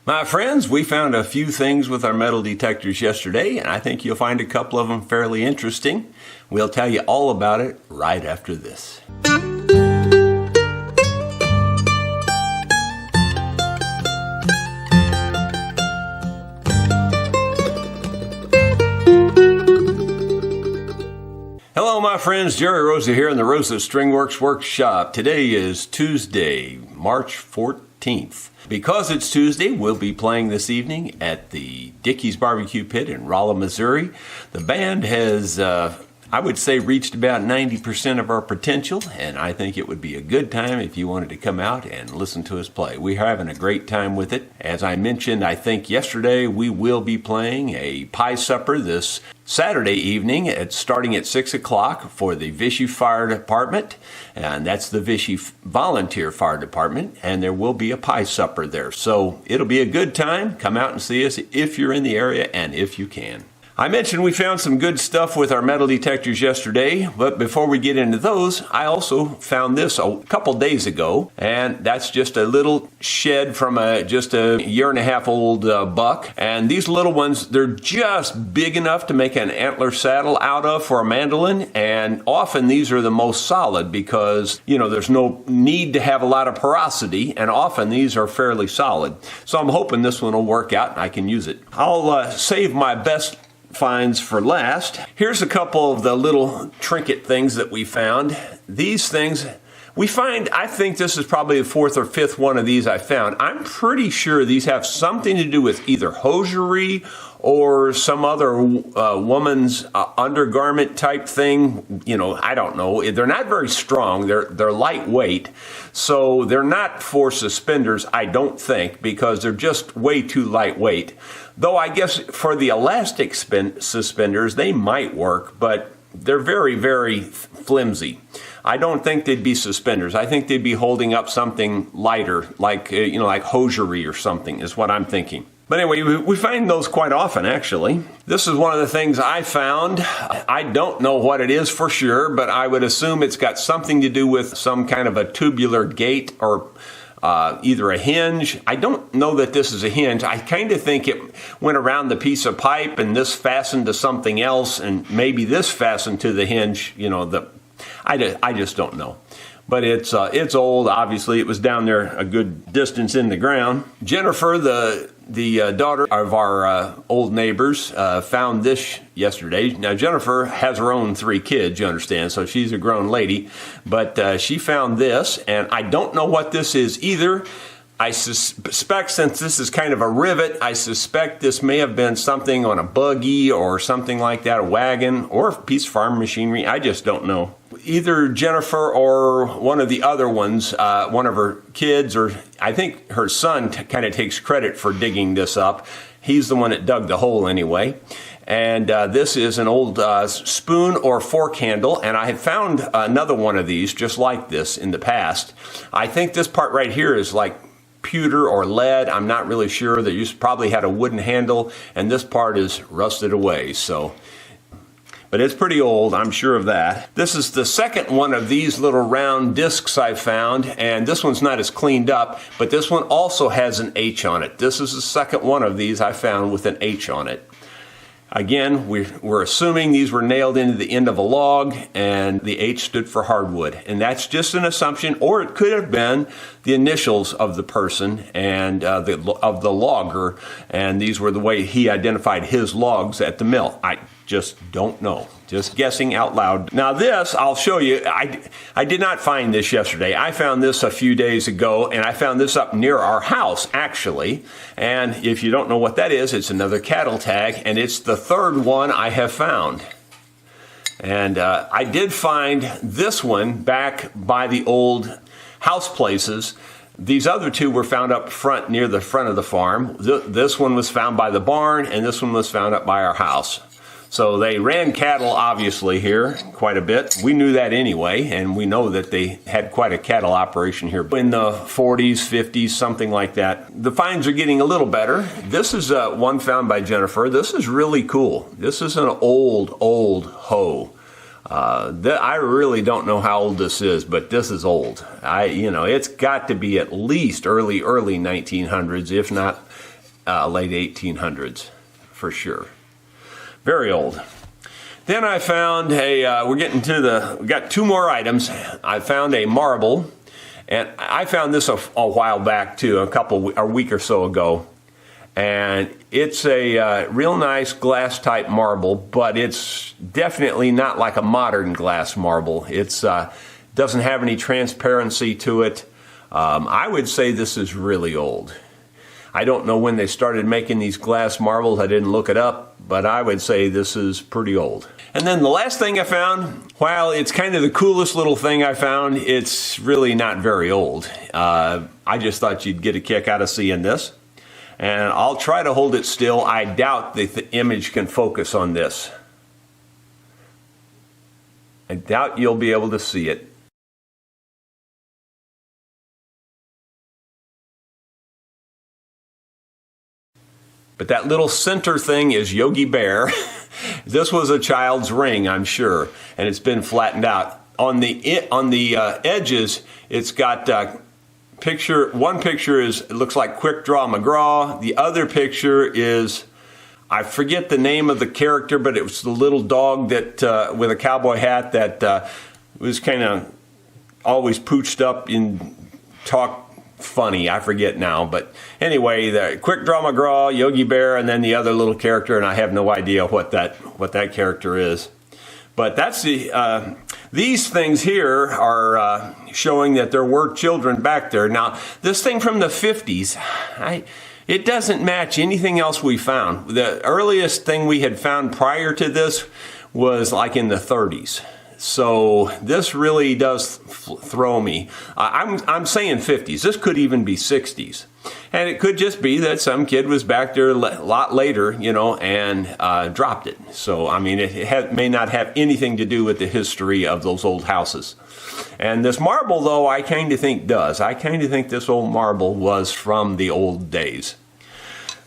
My friends, we found a few things with our metal detectors yesterday, and I think you'll find a couple of them fairly interesting. We'll tell you all about it right after this. Hello my friends, Jerry Rosa here in the Rosa Stringworks Workshop. Today is Tuesday, March 14th. Because it's Tuesday, we'll be playing this evening at the Dickey's Barbecue Pit in Rolla, Missouri. The band has, I would say, reached about 90% of our potential, and I think it would be a good time if you wanted to come out and listen to us play. We're having a great time with it. As I mentioned, I think yesterday, we will be playing a pie supper this Saturday evening. It's starting at 6 o'clock for the Vichy Fire Department, and that's the Vichy Volunteer Fire Department, and there will be a pie supper there. So it'll be a good time. Come out and see us if you're in the area and if you can. I mentioned we found some good stuff with our metal detectors yesterday, but before we get into those, I also found this a couple days ago, and that's just a little shed from just a year-and-a-half old buck. And these little ones, they're just big enough to make an antler saddle out of for a mandolin, and often these are the most solid because, you know, there's no need to have a lot of porosity, and often these are fairly solid. So I'm hoping this one will work out and I can use it. I'll save my best finds for last. Here's a couple of the little trinket things that we found. These things we find, I think this is probably the fourth or fifth one of these I found. I'm pretty sure these have something to do with either hosiery or some other woman's undergarment type thing. You know, I don't know. They're not very strong. They're lightweight. So they're not for suspenders, I don't think, because they're just way too lightweight. Though I guess for the elastic suspenders, they might work, but they're very, very flimsy. I don't think they'd be suspenders. I think they'd be holding up something lighter, like, like hosiery or something is what I'm thinking. But anyway, we find those quite often, actually. This is one of the things I found. I don't know what it is for sure, but I would assume it's got something to do with some kind of a tubular gate or either a hinge. I don't know that this is a hinge. I kind of think it went around the piece of pipe and this fastened to something else and maybe this fastened to the hinge, I just don't know. But it's old. Obviously, it was down there a good distance in the ground. Jennifer, the daughter of our old neighbors, found this yesterday. Now, Jennifer has her own 3 kids, you understand, so she's a grown lady. But she found this, and I don't know what this is either. I suspect, since this is kind of a rivet, I suspect this may have been something on a buggy or something like that, a wagon or a piece of farm machinery. I just don't know. Either Jennifer or one of the other ones, one of her kids, or I think her son kind of takes credit for digging this up. He's the one that dug the hole anyway. And this is an old spoon or fork handle, and I had found another one of these just like this in the past. I think this part right here is like pewter or lead. I'm not really sure. They used probably had a wooden handle, and this part is rusted away. But it's pretty old, I'm sure of that. This is the second one of these little round discs I found, and this one's not as cleaned up, but this one also has an H on it. This is the second one of these I found with an H on it. Again, we're assuming these were nailed into the end of a log, and the H stood for hardwood. And that's just an assumption, or it could have been the initials of the person and of the logger, and these were the way he identified his logs at the mill. I just don't know. Just guessing out loud. Now this, I'll show you. I did not find this yesterday. I found this a few days ago, and I found this up near our house, actually. And if you don't know what that is, it's another cattle tag, and it's the third one I have found. And I did find this one back by the old house places. These other two were found up front near the front of the farm. This one was found by the barn, and this one was found up by our house. So they ran cattle, obviously, here quite a bit. We knew that anyway, and we know that they had quite a cattle operation here in the 40s, 50s, something like that. The finds are getting a little better. This is one found by Jennifer. This is really cool. This is an old hoe. I really don't know how old this is, but this is old. It's got to be at least early 1900s, if not late 1800s, for sure. Very old. Then I found we got two more items. I found a marble, and I found this a while back too, a week or so ago. And it's a real nice glass type marble, but it's definitely not like a modern glass marble. It's doesn't have any transparency to it. I would say this is really old. I don't know when they started making these glass marbles. I didn't look it up, but I would say this is pretty old. And then the last thing I found, while it's kind of the coolest little thing I found, it's really not very old. I just thought you'd get a kick out of seeing this. And I'll try to hold it still. I doubt the image can focus on this. I doubt you'll be able to see it. But that little center thing is Yogi Bear. This was a child's ring, I'm sure, and it's been flattened out. On the edges, it's got one picture it looks like Quick Draw McGraw. The other picture is, I forget the name of the character, but it was the little dog that with a cowboy hat that was kind of always pooched up and talked funny. I forget now, but anyway, the Quick Draw McGraw, Yogi Bear, and then the other little character, and I have no idea what that character is. But that's these things here are showing that there were children back there. Now, this thing from the 50s, it doesn't match anything else we found. The earliest thing we had found prior to this was like in the 30s. So this really does throw me. I'm saying 50s. This could even be 60s. And it could just be that some kid was back there a lot later, and dropped it. So, I mean, it may not have anything to do with the history of those old houses. And this marble, though, I kind of think does. I kind of think this old marble was from the old days.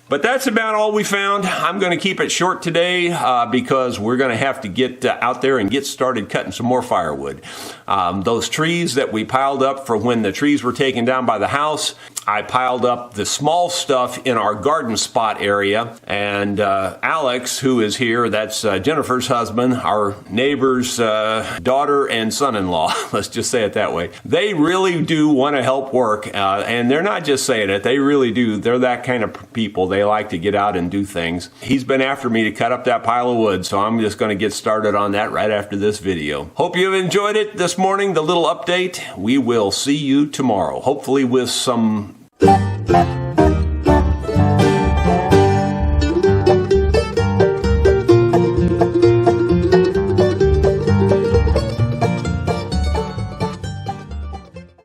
But that's about all we found. I'm going to keep it short today because we're going to have to get out there and get started cutting some more firewood. Those trees that we piled up for when the trees were taken down by the house, I piled up the small stuff in our garden spot area. And Alex, who is here, that's Jennifer's husband, our neighbor's daughter and son-in-law, let's just say it that way. They really do want to help work, and they're not just saying it, they really do. They're that kind of people. They like to get out and do things. He's been after me to cut up that pile of wood, so I'm just going to get started on that right after this video. Hope you've enjoyed it this morning, the little update. We will see you tomorrow, hopefully with some